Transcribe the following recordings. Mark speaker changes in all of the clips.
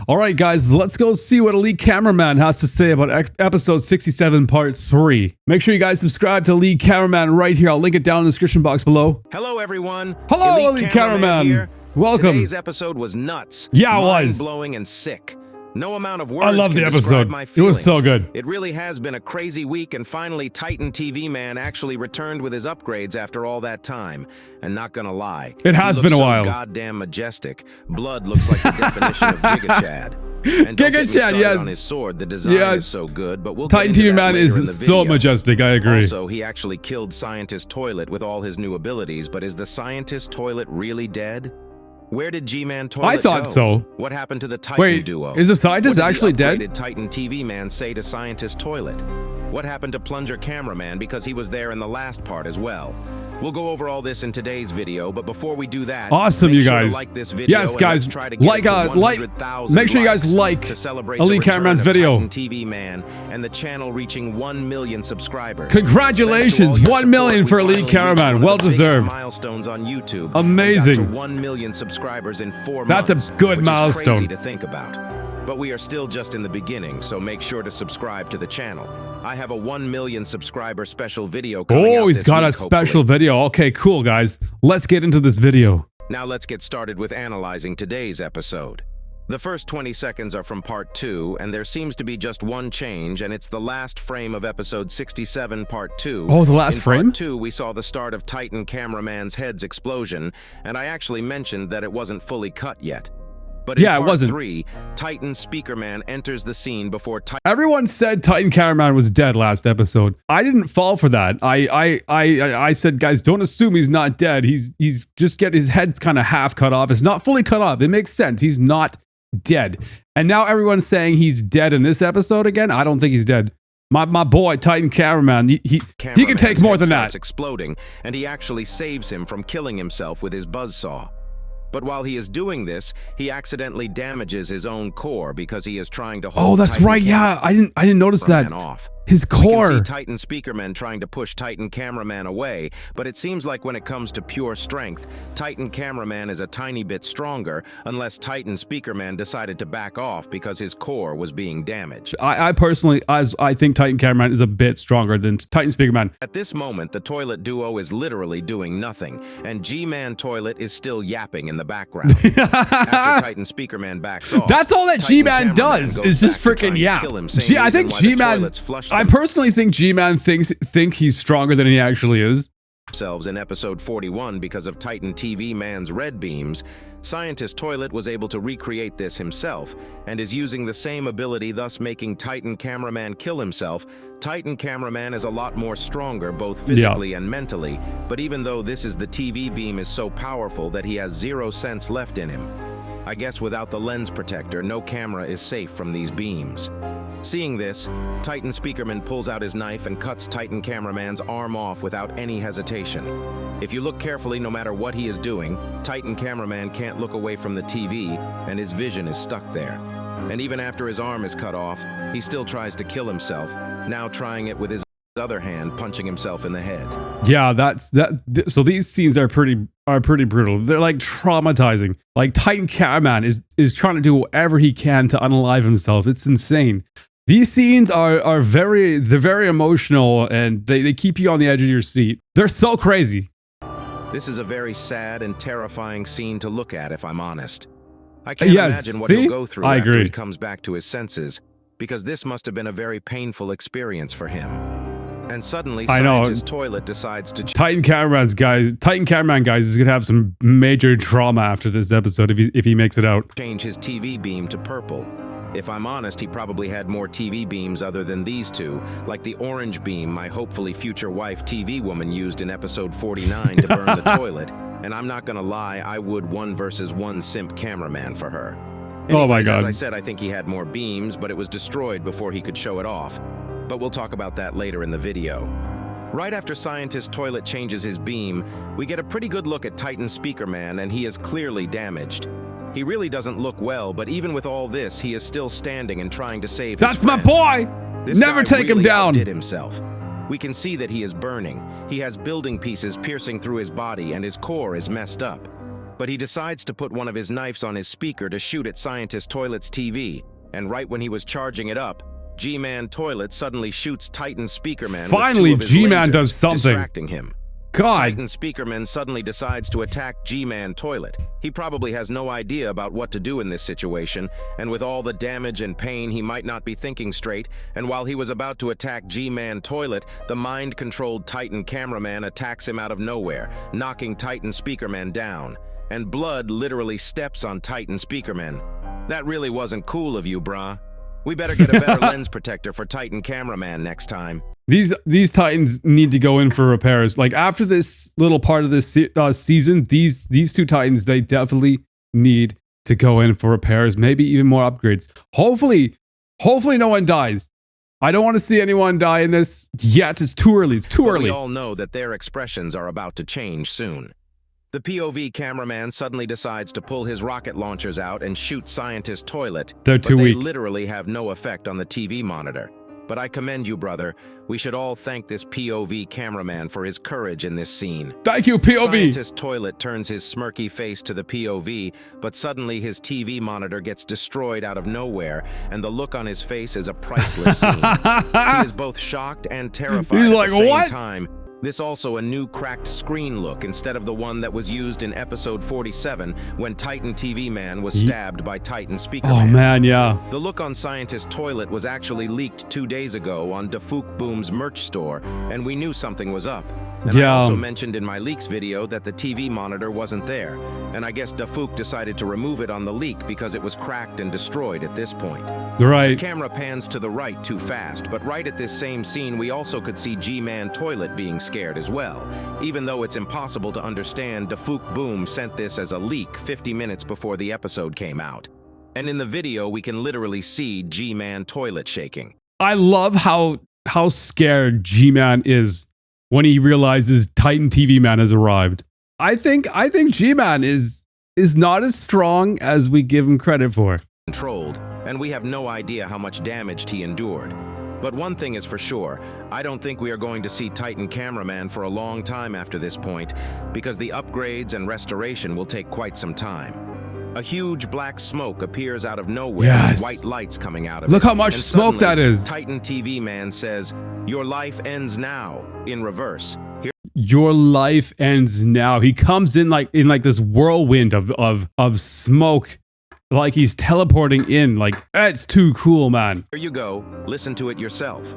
Speaker 1: All right, guys, let's go see what Elite Cameraman has to say about episode 67, part 3. Make sure you guys subscribe to Elite Cameraman right here. I'll link it down in the description box below.
Speaker 2: Hello, everyone.
Speaker 1: Hello, Elite Cameraman.
Speaker 2: Here.
Speaker 1: Welcome.
Speaker 2: Today's episode was nuts.
Speaker 1: Yeah, it was.
Speaker 2: Mind-blowing and sick. No amount of words
Speaker 1: I love the episode. It was so good.
Speaker 2: It really has been a crazy week, and finally Titan TV Man actually returned with his upgrades after all that time. And not gonna lie,
Speaker 1: it has been a while.
Speaker 2: Goddamn majestic. Blood looks like the definition of Giga Chad. And
Speaker 1: Giga Chad, yes.
Speaker 2: On his sword, the design is so good, but we'll
Speaker 1: Titan TV Man is so majestic. I agree.
Speaker 2: Also, he actually killed Scientist Toilet with all his new abilities, but is the Scientist Toilet really dead? Where did G-Man Toilet
Speaker 1: I thought
Speaker 2: go?
Speaker 1: so.
Speaker 2: What happened to the Titan duo?
Speaker 1: Is the scientist actually dead?
Speaker 2: What did the Titan TV Man say to Scientist Toilet? What happened to Plunger Cameraman, because he was there in the last part as well? We'll go over all this in today's video, but before we do that,
Speaker 1: awesome,
Speaker 2: make
Speaker 1: you
Speaker 2: sure
Speaker 1: guys.
Speaker 2: To like this video.
Speaker 1: Yes, guys,
Speaker 2: try to get
Speaker 1: make sure you guys like
Speaker 2: to celebrate
Speaker 1: Elite Cameraman's video.
Speaker 2: Titan TV Man and the channel reaching 1 million subscribers.
Speaker 1: Congratulations, 1 million for Elite Cameraman. Well deserved.
Speaker 2: Milestones on YouTube.
Speaker 1: Amazing.
Speaker 2: To 1 million subscribers in 4
Speaker 1: months. That's a good milestone.
Speaker 2: Crazy to think about. But we are still just in the beginning, so make sure to subscribe to the channel. I have a 1 million subscriber special video coming out
Speaker 1: Oh, he's got a special video. Okay, cool, guys. Let's get into this video.
Speaker 2: Now let's get started with analyzing today's episode. The first 20 seconds are from part 2, and there seems to be just one change, and it's the last frame of episode 67, part 2.
Speaker 1: Oh, the last frame?
Speaker 2: In part 2, we saw the start of Titan Cameraman's head's explosion, and I actually mentioned that it wasn't fully cut yet. But in part 3, Titan Speakerman enters the scene before
Speaker 1: Everyone said Titan Cameraman was dead last episode. I didn't fall for that. I said, guys, don't assume he's not dead. He's just his head's kind of half cut off. It's not fully cut off. It makes sense. He's not dead. And now everyone's saying he's dead in this episode again. I don't think he's dead. My boy, Titan Cameraman, he can take more than that.
Speaker 2: Exploding, and he actually saves him from killing himself with his buzzsaw. But while he is doing this, he accidentally damages his own core because he is trying to hold.
Speaker 1: Oh, that's
Speaker 2: Titan
Speaker 1: right. Yeah, I didn't notice that.
Speaker 2: Off.
Speaker 1: His core.
Speaker 2: We can see Titan Speakerman trying to push Titan Cameraman away, but it seems like when it comes to pure strength, Titan Cameraman is a tiny bit stronger, unless Titan Speakerman decided to back off because his core was being damaged.
Speaker 1: I personally, I think Titan Cameraman is a bit stronger than Titan Speakerman.
Speaker 2: At this moment, the toilet duo is literally doing nothing, and G-Man Toilet is still yapping in the background. After Titan Speakerman backs off,
Speaker 1: that's all that G-Man does, is just freaking yap. I think G-Man, I personally think G-Man think he's stronger than he actually is.
Speaker 2: In episode 41 because of Titan TV Man's red beams, Scientist Toilet was able to recreate this himself and is using the same ability, thus making Titan Cameraman kill himself. Titan Cameraman is a lot more stronger both physically and mentally, but even though this is the TV beam is so powerful that he has 0 sense left in him. I guess without the lens protector, no camera is safe from these beams. Seeing this, Titan Speakerman pulls out his knife and cuts Titan Cameraman's arm off without any hesitation. If you look carefully, no matter what he is doing, Titan Cameraman can't look away from the TV, and his vision is stuck there. And even after his arm is cut off, he still tries to kill himself, now trying it with his other hand, punching himself in the head.
Speaker 1: Yeah, so these scenes are pretty brutal. They're like traumatizing. Like Titan Cameraman is trying to do whatever he can to unalive himself. It's insane. These scenes are very emotional, and they keep you on the edge of your seat. They're so crazy.
Speaker 2: This is a very sad and terrifying scene to look at, if I'm honest. I can't imagine what he'll go through after he comes back to his senses, because this must have been a very painful experience for him. And suddenly, Scientist Toilet decides to...
Speaker 1: Titan Cameraman, guys, is going to have some major trauma after this episode if he makes it out.
Speaker 2: ...change his TV beam to purple. If I'm honest, he probably had more TV beams other than these two, like the orange beam my hopefully future wife TV woman used in episode 49 to burn the toilet. And I'm not gonna lie, I would 1 versus 1 simp cameraman for her. Anyways,
Speaker 1: oh my god.
Speaker 2: As I said, I think he had more beams, but it was destroyed before he could show it off. But we'll talk about that later in the video. Right after Scientist Toilet changes his beam, we get a pretty good look at Titan Speakerman, and he is clearly damaged. He really doesn't look well, but even with all this, he is still standing and trying to save his friend.
Speaker 1: That's my boy! Never take him down!
Speaker 2: Did himself. We can see that he is burning. He has building pieces piercing through his body, and his core is messed up. But he decides to put one of his knives on his speaker to shoot at Scientist Toilet's TV, and right when he was charging it up, G-Man Toilet suddenly shoots Titan Speakerman.
Speaker 1: Finally, G-Man does something.
Speaker 2: Distracting him.
Speaker 1: God.
Speaker 2: Titan Speakerman suddenly decides to attack G-Man Toilet. He probably has no idea about what to do in this situation, and with all the damage and pain, he might not be thinking straight, and while he was about to attack G-Man Toilet, the mind-controlled Titan Cameraman attacks him out of nowhere, knocking Titan Speakerman down. And blood literally steps on Titan Speakerman. That really wasn't cool of you, brah. We better get a better lens protector for Titan Cameraman next time.
Speaker 1: These Titans need to go in for repairs. Like after this little part of this season, these two Titans, they definitely need to go in for repairs, maybe even more upgrades. Hopefully no one dies. I don't want to see anyone die in this yet. It's too early. It's too early.
Speaker 2: We all know that their expressions are about to change soon. The POV cameraman suddenly decides to pull his rocket launchers out and shoot Scientist Toilet.
Speaker 1: They're too weak.
Speaker 2: They literally have no effect on the TV monitor. But I commend you, brother. We should all thank this POV cameraman for his courage in this scene.
Speaker 1: Thank you, POV.
Speaker 2: Scientist Toilet turns his smirky face to the POV, but suddenly his TV monitor gets destroyed out of nowhere, and the look on his face is a priceless scene. He is both shocked and terrified at the same time. This also a new cracked screen look instead of the one that was used in episode 47 when Titan TV Man was stabbed by Titan Speakerman.
Speaker 1: Oh man, yeah.
Speaker 2: The look on Scientist Toilet was actually leaked 2 days ago on Dafook Boom's merch store, and we knew something was up. And I also mentioned in my leaks video that the TV monitor wasn't there, and I guess Dafook decided to remove it on the leak because it was cracked and destroyed at this point.
Speaker 1: Right.
Speaker 2: The camera pans to the right too fast, but right at this same scene we also could see G-Man Toilet being scared as well. Even though it's impossible to understand, Dafook Boom sent this as a leak 50 minutes before the episode came out. And in the video we can literally see G-Man Toilet shaking.
Speaker 1: I love how scared G-Man is when he realizes Titan TV Man has arrived. I think G-Man is not as strong as we give him credit for.
Speaker 2: Controlled, and we have no idea how much damage he endured. But one thing is for sure, I don't think we are going to see Titan Cameraman for a long time after this point, because the upgrades and restoration will take quite some time. A huge black smoke appears out of nowhere, with white lights coming out of it.
Speaker 1: Look how much smoke that is.
Speaker 2: Titan TV Man says, "Your life ends now," in reverse.
Speaker 1: Your life ends now. He comes in like this whirlwind of smoke, like he's teleporting in. Like, it's too cool, man.
Speaker 2: Here you go. Listen to it yourself.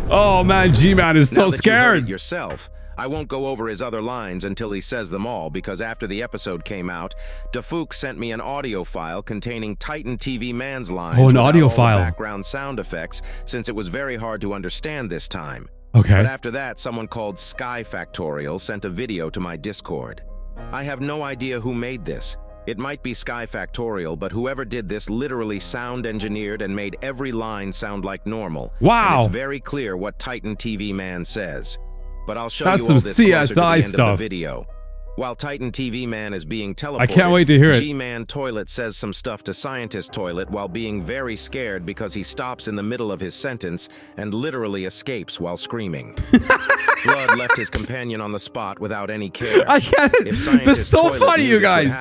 Speaker 1: Oh man, G-Man is so scared.
Speaker 2: You heard it yourself. I won't go over his other lines until he says them all, because after the episode came out, Dafook sent me an audio file containing Titan TV Man's lines.
Speaker 1: Oh, an audio file.
Speaker 2: Background sound effects, since it was very hard to understand this time.
Speaker 1: Okay.
Speaker 2: But after that, someone called Sky Factorial sent a video to my Discord. I have no idea who made this. It might be Sky Factorial, but whoever did this literally sound engineered and made every line sound like normal.
Speaker 1: Wow.
Speaker 2: And it's very clear what Titan TV Man says. But I'll show you all
Speaker 1: That's
Speaker 2: this
Speaker 1: some
Speaker 2: closer to the
Speaker 1: CSI
Speaker 2: end
Speaker 1: stuff.
Speaker 2: of the video. While Titan TV Man is being teleported,
Speaker 1: I can't wait to hear it.
Speaker 2: G-Man Toilet says some stuff to Scientist Toilet while being very scared because he stops in the middle of his sentence and literally escapes while screaming. Blood left his companion on the spot without any care.
Speaker 1: I get it. That's so funny, you guys.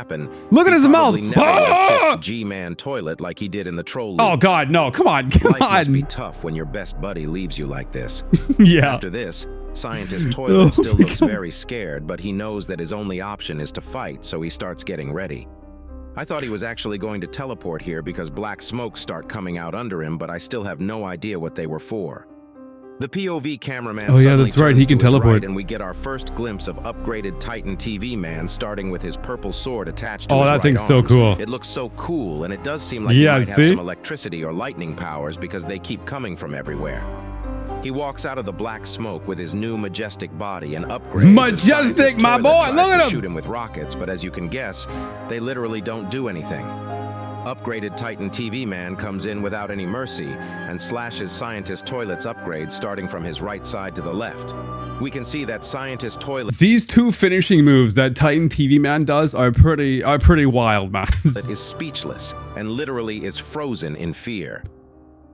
Speaker 1: Look at his mouth.
Speaker 2: Never kissed G-Man Toilet like he did in the troll leaks.
Speaker 1: Oh God, no! Come on, come
Speaker 2: Life
Speaker 1: on.
Speaker 2: must be tough when your best buddy leaves you like this.
Speaker 1: Yeah.
Speaker 2: After this, Scientist Toilet still looks very scared, but he knows that his only option is to fight, so he starts getting ready. I thought he was actually going to teleport here because black smoke start coming out under him, but I still have no idea what they were for. The POV cameraman
Speaker 1: that's right, he can teleport.
Speaker 2: right, and we get our first glimpse of upgraded Titan TV Man, starting with his purple sword attached to his
Speaker 1: that
Speaker 2: right
Speaker 1: thing's so
Speaker 2: arms.
Speaker 1: cool.
Speaker 2: It looks so cool, and it does seem like he might have some electricity or lightning powers because they keep coming from everywhere. He walks out of the black smoke with his new majestic body and upgrades.
Speaker 1: Majestic, my boy! Look at him!
Speaker 2: Shoot him with rockets, but as you can guess, they literally don't do anything. Upgraded Titan TV Man comes in without any mercy and slashes Scientist Toilet's upgrades starting from his right side to the left. We can see that Scientist Toilet
Speaker 1: These two finishing moves that Titan TV Man does are pretty wild, man.
Speaker 2: is speechless and literally is frozen in fear.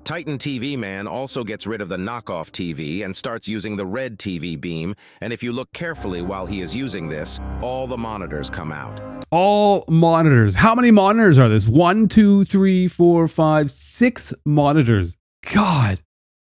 Speaker 2: Titan TV Man also gets rid of the knockoff TV and starts using the red TV beam, and if you look carefully while he is using this, all the monitors come out.
Speaker 1: All monitors. How many monitors are this? 1, 2, 3, 4, 5, 6 monitors. God,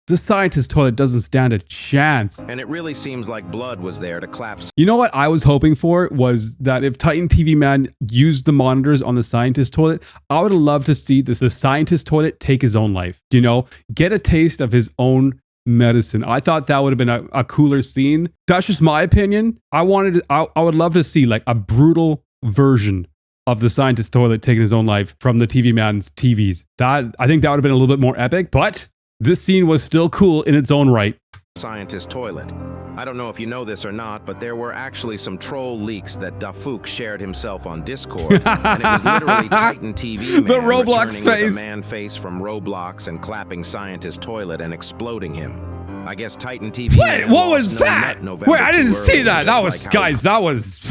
Speaker 1: the scientist toilet doesn't stand a chance.
Speaker 2: And it really seems like blood was there to clap.
Speaker 1: You know what I was hoping for was that if Titan TV Man used the monitors on the scientist toilet, I would love to see the scientist toilet take his own life. You know, get a taste of his own medicine. I thought that would have been a cooler scene. That's just my opinion. I would love to see like a brutal version of the scientist toilet taking his own life from the TV Man's TVs. I think that would have been a little bit more epic, but this scene was still cool in its own right.
Speaker 2: Scientist toilet. I don't know if you know this or not, but there were actually some troll leaks that Dafuk shared himself on Discord, and it was literally Titan TV Man
Speaker 1: the Roblox
Speaker 2: face. With a man face from Roblox and clapping scientist toilet and exploding him. I guess Titan TV.
Speaker 1: Wait, what was that? Wait, I didn't see that. That was, guys, that was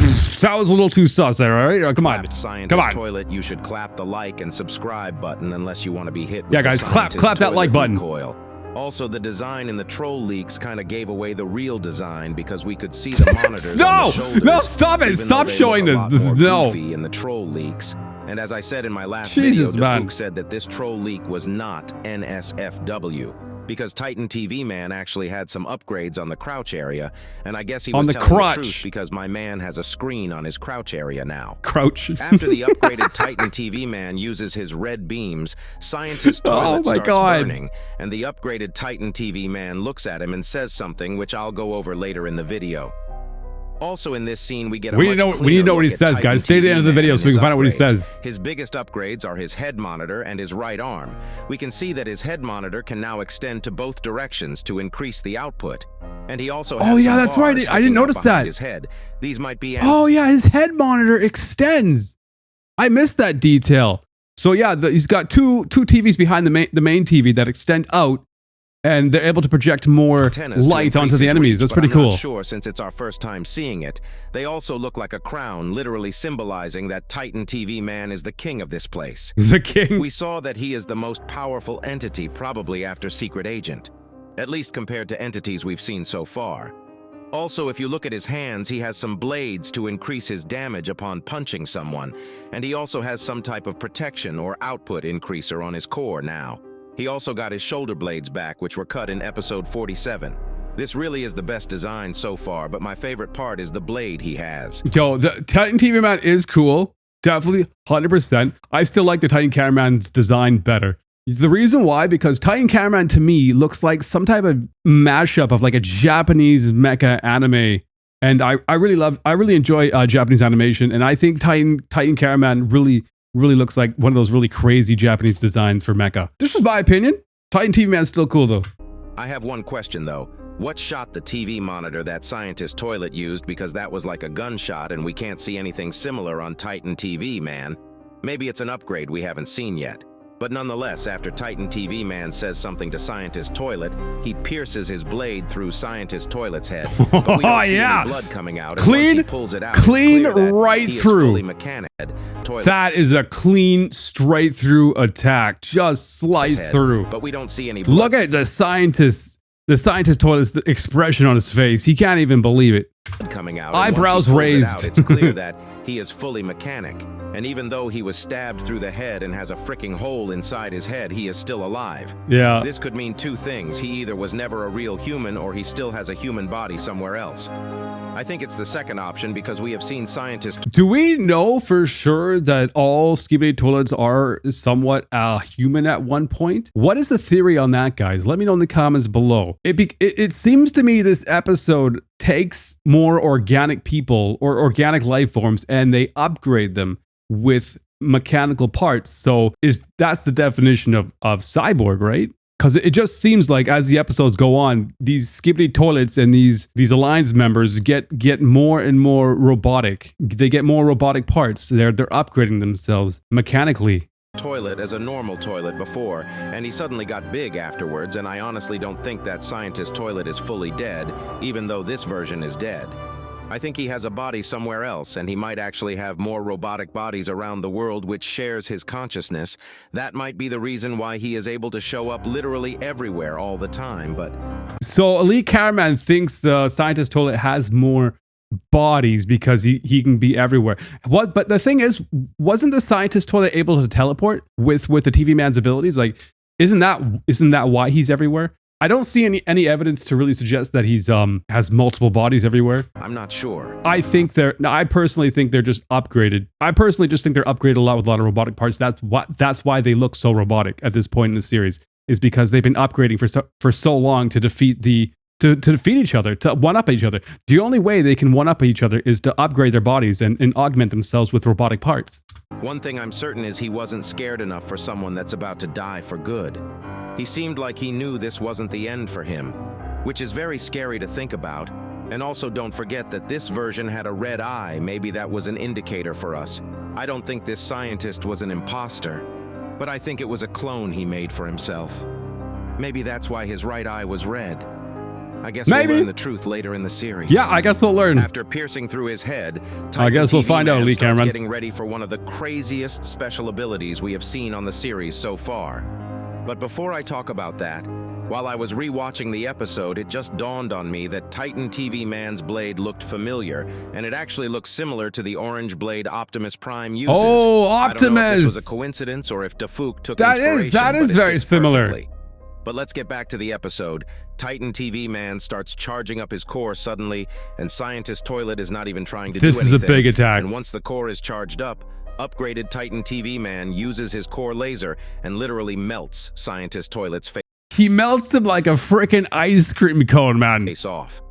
Speaker 1: a little too sus there, all right? Come on.
Speaker 2: Scientist toilet, you should clap the like and subscribe button unless you want to be hit with
Speaker 1: yeah, guys, clap that like button.
Speaker 2: Recoil. Also, the design in the troll leaks kind of gave away the real design because we could see the monitors on the shoulders.
Speaker 1: No, stop it. Stop showing this. No.
Speaker 2: In the troll leaks. And as I said in my last
Speaker 1: Jesus,
Speaker 2: video,
Speaker 1: man.
Speaker 2: Dafuk said that this troll leak was not NSFW. Because Titan TV Man actually had some upgrades on the crouch area, and I guess he was telling the truth because my man has a screen on his crouch area now.
Speaker 1: Crouch.
Speaker 2: After the upgraded Titan TV Man uses his red beams, scientist toilet starts burning, and the upgraded Titan TV Man looks at him and says something which I'll go over later in the video. Also in this scene, we get
Speaker 1: we need to know what he says, guys. Stay to the end of the video so we can find out what he says.
Speaker 2: His biggest upgrades are his head monitor and his right arm. We can see that his head monitor can now extend to both directions to increase the output. And he also has
Speaker 1: that's right. I didn't notice that.
Speaker 2: His head. These might be
Speaker 1: his head monitor extends. I missed that detail. So yeah, he's got two TVs behind the main TV that extend out. And they're able to project more light onto the enemies. That's pretty cool.
Speaker 2: I'm not sure, since it's our first time seeing it. They also look like a crown, literally symbolizing that Titan TV Man is the king of this place.
Speaker 1: The king?
Speaker 2: We saw that he is the most powerful entity, probably after Secret Agent. At least compared to entities we've seen so far. Also, if you look at his hands, he has some blades to increase his damage upon punching someone. And he also has some type of protection or output increaser on his core now. He also got his shoulder blades back, which were cut in episode 47. This really is the best design so far, but my favorite part is the blade he has.
Speaker 1: Yo, the Titan TV Man is cool. Definitely 100%. I still like the Titan Cameraman's design better. The reason why, because Titan Cameraman to me looks like some type of mashup of like a Japanese mecha anime. And I really enjoy Japanese animation. And I think Titan Cameraman really looks like one of those really crazy Japanese designs for mecha. This is my opinion. Titan TV Man's still cool though.
Speaker 2: I have one question though. What shot the TV monitor that scientist toilet used, because that was like a gunshot and we can't see anything similar on Titan TV Man? Maybe it's an upgrade we haven't seen yet. But nonetheless, after Titan TV Man says something to Scientist Toilet, he pierces his blade through Scientist Toilet's head. But we don't see any blood coming out.
Speaker 1: Clean,
Speaker 2: he pulls it out,
Speaker 1: clean right through. That is a clean, straight through attack. Just slice through.
Speaker 2: But we don't see any blood.
Speaker 1: Look at the Scientist Toilet's expression on his face. He can't even believe it.
Speaker 2: Coming out.
Speaker 1: Eyebrows raised.
Speaker 2: It's clear that he is fully mechanic. And even though he was stabbed through the head and has a freaking hole inside his head, he is still alive.
Speaker 1: Yeah.
Speaker 2: This could mean two things. He either was never a real human or he still has a human body somewhere else. I think it's the second option because we have seen scientists...
Speaker 1: Do we know for sure that all Skibidi toilets are somewhat human at one point? What is the theory on that, guys? Let me know in the comments below. It seems to me this episode takes more organic people or organic life forms and they upgrade them with mechanical parts. So that's the definition of cyborg, right? Because it just seems like as the episodes go on, these Skibidi toilets and these Alliance members get more and more robotic. They get more robotic parts. They're upgrading themselves mechanically.
Speaker 2: Toilet as a normal toilet before, and he suddenly got big afterwards, and I honestly don't think that Scientist Toilet is fully dead, even though this version is dead. I think he has a body somewhere else, and he might actually have more robotic bodies around the world which shares his consciousness. That might be the reason why he is able to show up literally everywhere all the time, but...
Speaker 1: So Elite Cameraman thinks the scientist toilet has more bodies because he can be everywhere. But the thing is, wasn't the scientist toilet able to teleport with the TV man's abilities? Like, isn't that why he's everywhere? I don't see any evidence to really suggest that he's has multiple bodies everywhere.
Speaker 2: I'm not sure.
Speaker 1: I personally think they're just upgraded. I personally just think they're upgraded a lot with a lot of robotic parts. That's why they look so robotic at this point in the series, is because they've been upgrading for so long to defeat each other, to one-up each other. The only way they can one-up each other is to upgrade their bodies and augment themselves with robotic parts.
Speaker 2: One thing I'm certain is he wasn't scared enough for someone that's about to die for good. He seemed like he knew this wasn't the end for him, which is very scary to think about. And also don't forget that this version had a red eye. Maybe that was an indicator for us. I don't think this scientist was an imposter, but I think it was a clone he made for himself. Maybe that's why his right eye was red. I guess we'll learn the truth later in the series.
Speaker 1: Yeah, I guess we'll learn.
Speaker 2: After piercing through his head,
Speaker 1: I guess we'll find out, Elite Cameraman.
Speaker 2: Getting ready for one of the craziest special abilities we have seen on the series so far. But before I talk about that, while I was rewatching the episode, it just dawned on me that Titan TV Man's blade looked familiar, and it actually looks similar to the orange blade Optimus Prime uses.
Speaker 1: Oh,
Speaker 2: I
Speaker 1: Optimus!
Speaker 2: don't know if this was a coincidence or if Dafuk took inspiration.
Speaker 1: That is very similar.
Speaker 2: Perfectly. But let's get back to the episode. Titan TV Man starts charging up his core suddenly, and Scientist Toilet is not even trying to do anything.
Speaker 1: This is a big attack.
Speaker 2: And once the core is charged up, upgraded Titan TV Man uses his core laser and literally melts Scientist Toilet's face.
Speaker 1: He melts him like a freaking ice cream cone, man.
Speaker 2: Face off.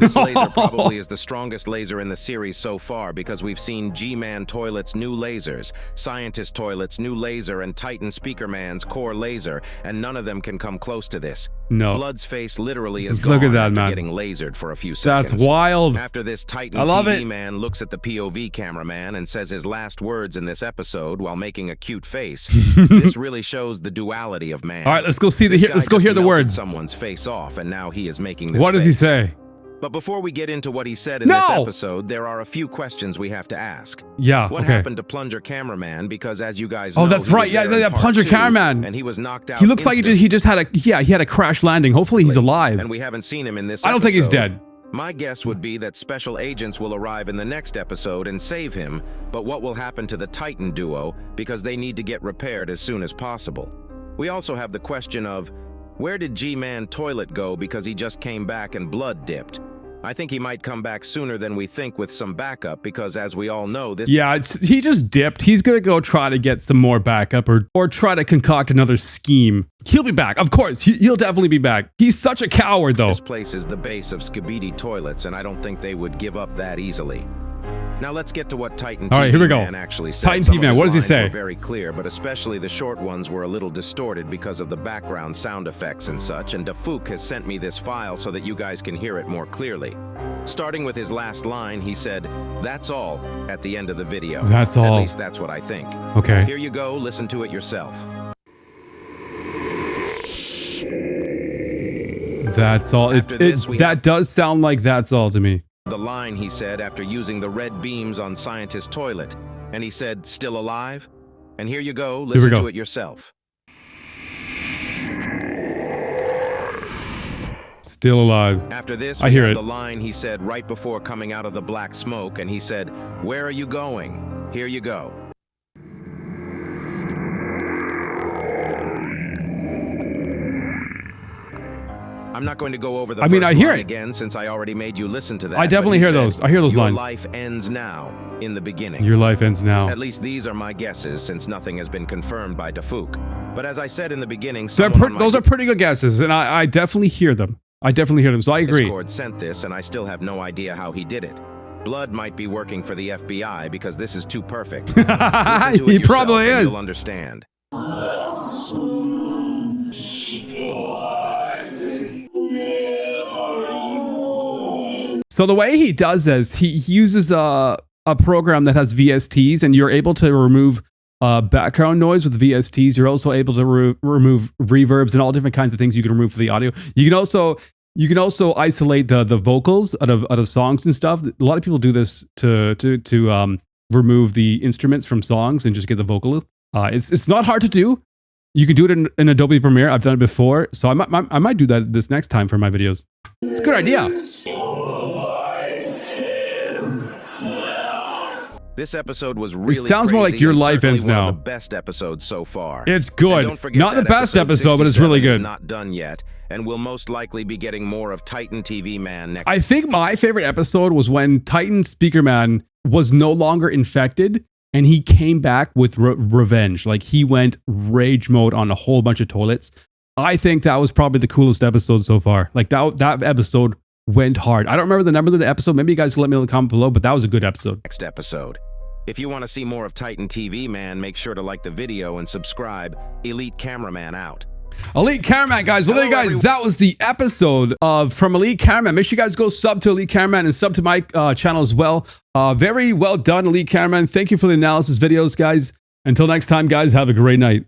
Speaker 2: This laser probably is the strongest laser in the series so far because we've seen G-Man Toilet's new lasers, Scientist Toilet's new laser, and Titan Speaker Man's core laser, and none of them can come close to this.
Speaker 1: No.
Speaker 2: Blood's face literally is
Speaker 1: Look
Speaker 2: gone
Speaker 1: at that,
Speaker 2: after
Speaker 1: man.
Speaker 2: getting lasered for a few seconds.
Speaker 1: That's wild.
Speaker 2: After this, Titan TV Man looks at the POV cameraman and says his last words in this episode while making a cute face. This really shows the duality of man.
Speaker 1: All right, let's go see let's go hear the words.
Speaker 2: Someone's face off, and now he is making this
Speaker 1: What does he
Speaker 2: face.
Speaker 1: say?
Speaker 2: But before we get into what he said in this episode, there are a few questions we have to ask.
Speaker 1: Yeah,
Speaker 2: What happened to Plunger Cameraman? Because as you guys know,
Speaker 1: oh, that's right. Yeah, Plunger Cameraman.
Speaker 2: And he was knocked out.
Speaker 1: He looks like he just had a crash landing. Hopefully he's alive.
Speaker 2: And we haven't seen him in this
Speaker 1: I don't think he's dead.
Speaker 2: My guess would be that special agents will arrive in the next episode and save him, but what will happen to the Titan duo? Because they need to get repaired as soon as possible. We also have the question of, where did G-Man Toilet go because he just came back and blood dipped? I think he might come back sooner than we think with some backup because, as we all know, this...
Speaker 1: Yeah, he just dipped. He's going to go try to get some more backup or try to concoct another scheme. He'll be back. Of course, he'll definitely be back. He's such a coward, though.
Speaker 2: This place is the base of SKIBIDI Toilets, and I don't think they would give up that easily. Now let's get to what Titan TV Man actually said.
Speaker 1: Titan TV Man, what does he say?
Speaker 2: Were very clear, but especially the short ones were a little distorted because of the background sound effects and such, and Dafuk has sent me this file so that you guys can hear it more clearly. Starting with his last line, he said, "That's all," at the end of the video.
Speaker 1: That's all.
Speaker 2: At least that's what I think.
Speaker 1: Okay.
Speaker 2: Here you go, listen to it yourself.
Speaker 1: That's all. That does sound like that's all to me.
Speaker 2: The line he said after using the red beams on Scientist Toilet, and he said, "Still alive?" And here you go, listen to it yourself.
Speaker 1: Still alive.
Speaker 2: After this,
Speaker 1: I hear
Speaker 2: the line he said right before coming out of the black smoke, and he said, "Where are you going?" Here you go. I'm not going to go over the first line again since I already made you listen to that.
Speaker 1: I definitely hear those. I hear those lines.
Speaker 2: Your life ends now, in the beginning.
Speaker 1: Your life ends now.
Speaker 2: At least these are my guesses since nothing has been confirmed by Dafuk. But as I said in the beginning,
Speaker 1: those are pretty good guesses, and I definitely hear them. I definitely hear them, so I agree.
Speaker 2: Discord sent this, and I still have no idea how he did it. Blood might be working for the FBI because this is too perfect.
Speaker 1: He probably is.
Speaker 2: You'll understand.
Speaker 1: So the way he does this, he uses a program that has VSTs, and you're able to remove background noise with VSTs. You're also able to remove reverbs and all different kinds of things you can remove for the audio. You can also You can also isolate the vocals out of songs and stuff. A lot of people do this to remove the instruments from songs and just get the vocal. It's not hard to do. You can do it in Adobe Premiere. I've done it before, so I might do that this next time for my videos. It's a good idea.
Speaker 2: This episode was really
Speaker 1: It sounds more like your life ends now.
Speaker 2: One of the best episodes so far.
Speaker 1: It's good. Not the best episode, but it's really good.
Speaker 2: Not done yet, and we'll most likely be getting more of Titan TV Man next.
Speaker 1: I think my favorite episode was when Titan Speaker Man was no longer infected and he came back with revenge. Like he went rage mode on a whole bunch of toilets. I think that was probably the coolest episode so far. Like that episode went hard. I don't remember the number of the episode. Maybe you guys can let me know in the comment below, but that was a good episode.
Speaker 2: Next episode. If you want to see more of Titan TV Man, make sure to like the video and subscribe. Elite Cameraman out.
Speaker 1: Elite Cameraman, guys. Well, there you guys, that was the episode from Elite Cameraman. Make sure you guys go sub to Elite Cameraman and sub to my channel as well. Very well done, Elite Cameraman. Thank you for the analysis videos, guys. Until next time, guys, have a great night.